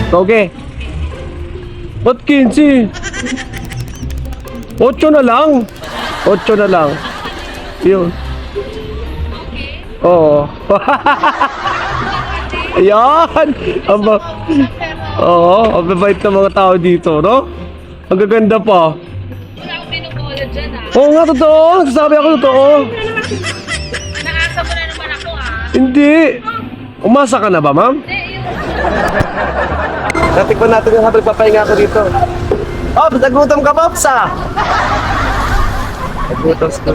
Okay. Ba't 15? 8 na lang. 8 na lang. Yun. Oo. Ayan. Oo, ang babait ng mga tao dito, no? Ang gaganda pa. Wala akong pinukuha dyan ah. Oo nga, totoo. Nagsasabi ako totoo. Naasa mo na naman ako ah. Hindi. Umasa ka na ba, ma'am? Hindi, Natikman natin yung habang papahinga ako dito. Oh, nagutom ka, Pops, ah? Nagutom ko.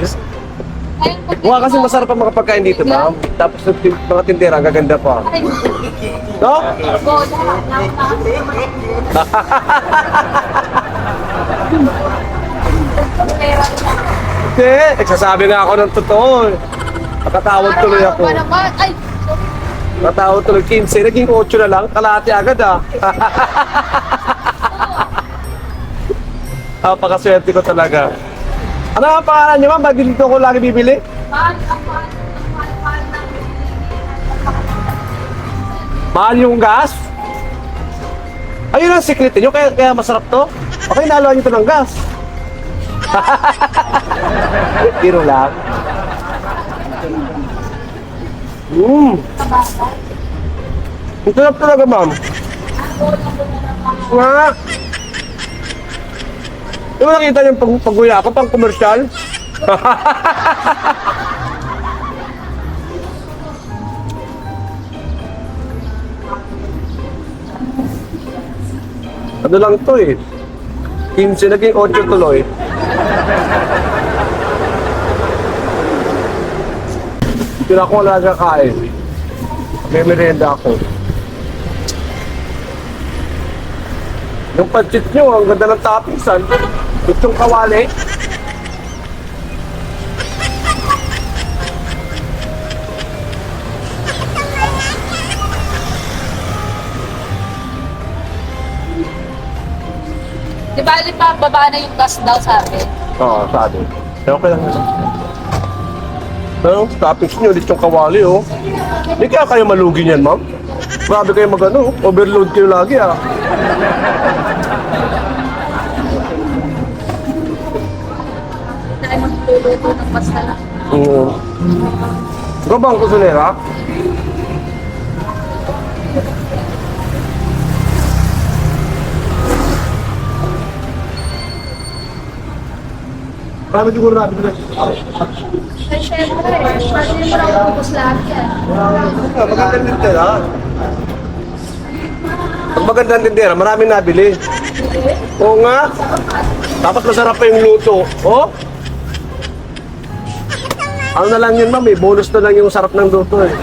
Mukha kasi masarap ang mga pagkain dito, ma'am. Tapos yung mga tindera, ang gaganda pa. No? Hindi, nagsasabi nga ako ng totoo. Nakatawad tuloy ako. Nakatawad tuloy 15, naging 8 na lang. Kalahati agad, ah. Napakaswerte ko talaga. Ano ang pangalan niyo, ma'am? Ba't dito ko lagi bibili? Mahal yung gas? Ayun ang secret niyo, kaya masarap to. Okay, naluhan niyo to ng gas. Tiro lang. Ang sarap talaga, ma'am. Nga. Di ba nakita niyo pag-uya ako, pang komersyal? Ano lang to eh. 15 naging 8 tuloy. Hindi na ako wala kakain. May merienda ako. Yung pancit nyo, ang ganda ng toppingsan. Itong kawali. Di ba baba na yung gas daw sabi? Oo, sabi. Pero okay lang yun. Pero toppings nyo, ulit yung kawali, oh. Hindi kaya kayo malugi niyan, ma'am? Grabe kayo mag-ano, overload kayo lagi, ah. Dahil magluluto ng masala. Oo. Ikaw ba ang kusunera? Marami siguro natin na. Ay, syempre. Pwede mo lang ubus lahat yan. Magandang tindera. Pag magandang tindera, maraming nabili. Oo nga. Tapos masarap pa yung luto. Oh? Ano na lang yun, ma'am, eh. Bonus na lang yung sarap ng luto, eh.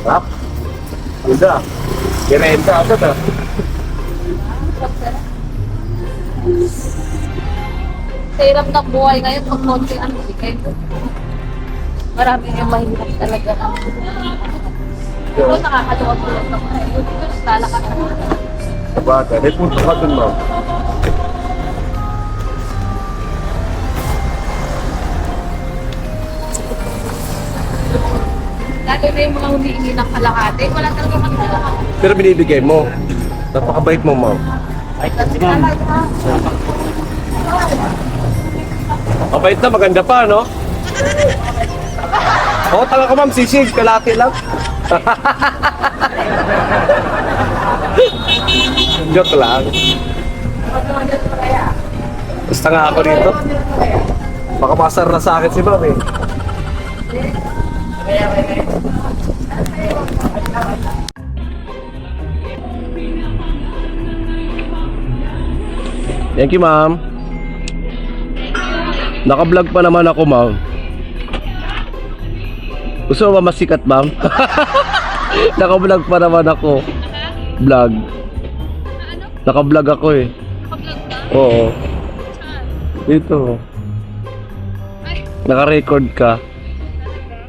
Sarap. Ganda. Kirenta agad, ah. Sa hirap ng buhay ngayon, pag konti ang bigay. Marami yung mahirap talaga. Pero nakakatuwa-tuwa naman. Lalakas na. Sabagay. May punto ka dun, ma'am. Lalo na yung mga humihingi ng kalahati. Wala talaga magkalahati. Pero binibigay mo. Napakabait mo, ma'am. Mabait na, maganda pa, no? Oo, tanga ko, ma'am. Sisig, kalati lang. Joke lang. Basta nga ako dito. Baka masar na sa akin si ma'am, eh. Thank you, ma'am. Naka-vlog pa naman ako, ma'am. Gusto mo ba masikat, ma'am? Naka-vlog pa naman ako. Vlog. Naka-vlog ako, eh. Naka-vlog ka? Oo. Saan? Dito. Ay, Naka-record ka.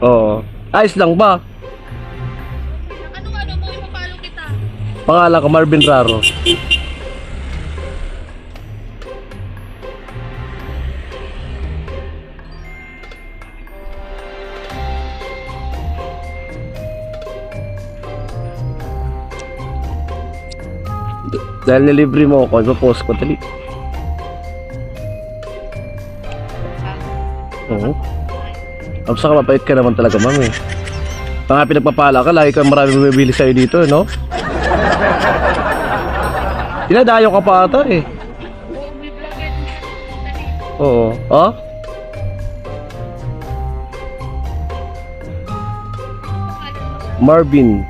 Oo. Ayos lang ba? ano mo, ipapalo kita. Pangalan ko, Marvin Raro. Dahil nilibre mo ako, ipapost ko. Dali. Oo. Ang saka mapait ka naman talaga, ma'am eh. Mga pinagpapala ka, lagi kang marami bumibili sa'yo dito, no? Dinadayo ka pa ata eh. Oo. Oh? Marvin.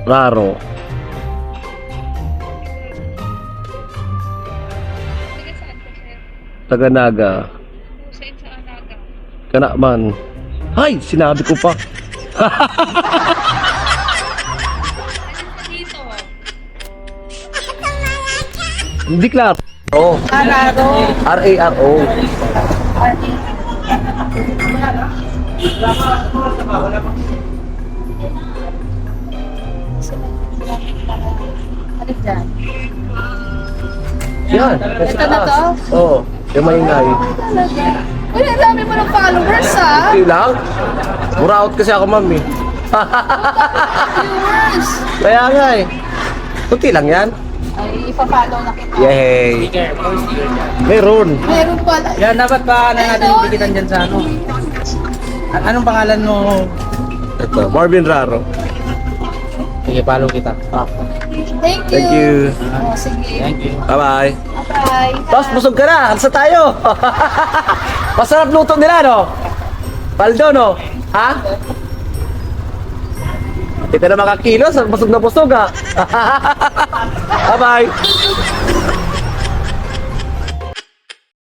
Raro. Taga-Naga. Kana man. Hay, sinabi ko pa. Hindi klaro. Oh. Araro. R-A-R-O. Ano dyan? Yan. Ito na to? Oo. Yung maingay. Talaga. Uy, ang dami mo ng followers ah. Hindi lang. Muraot kasi ako, ma'am eh. Viewers. Kaya nga eh. Kunti lang yan. Ay, ipa-follow na kita. Yay. Meron. Meron pala. Yan, dapat pa na natin dikitan dyan sa ano. Anong pangalan mo? Ito, Marvin Raro. Sige, follow kita. Thank you. Thank you. Oh, sige. Thank you. Bye-bye. Bye. Tapos busog ka na. Alsa tayo. Masarap luto nila, no? Paldo, no? Ha? Hindi ka na makakilos. Busog na busog, ha? Bye-bye.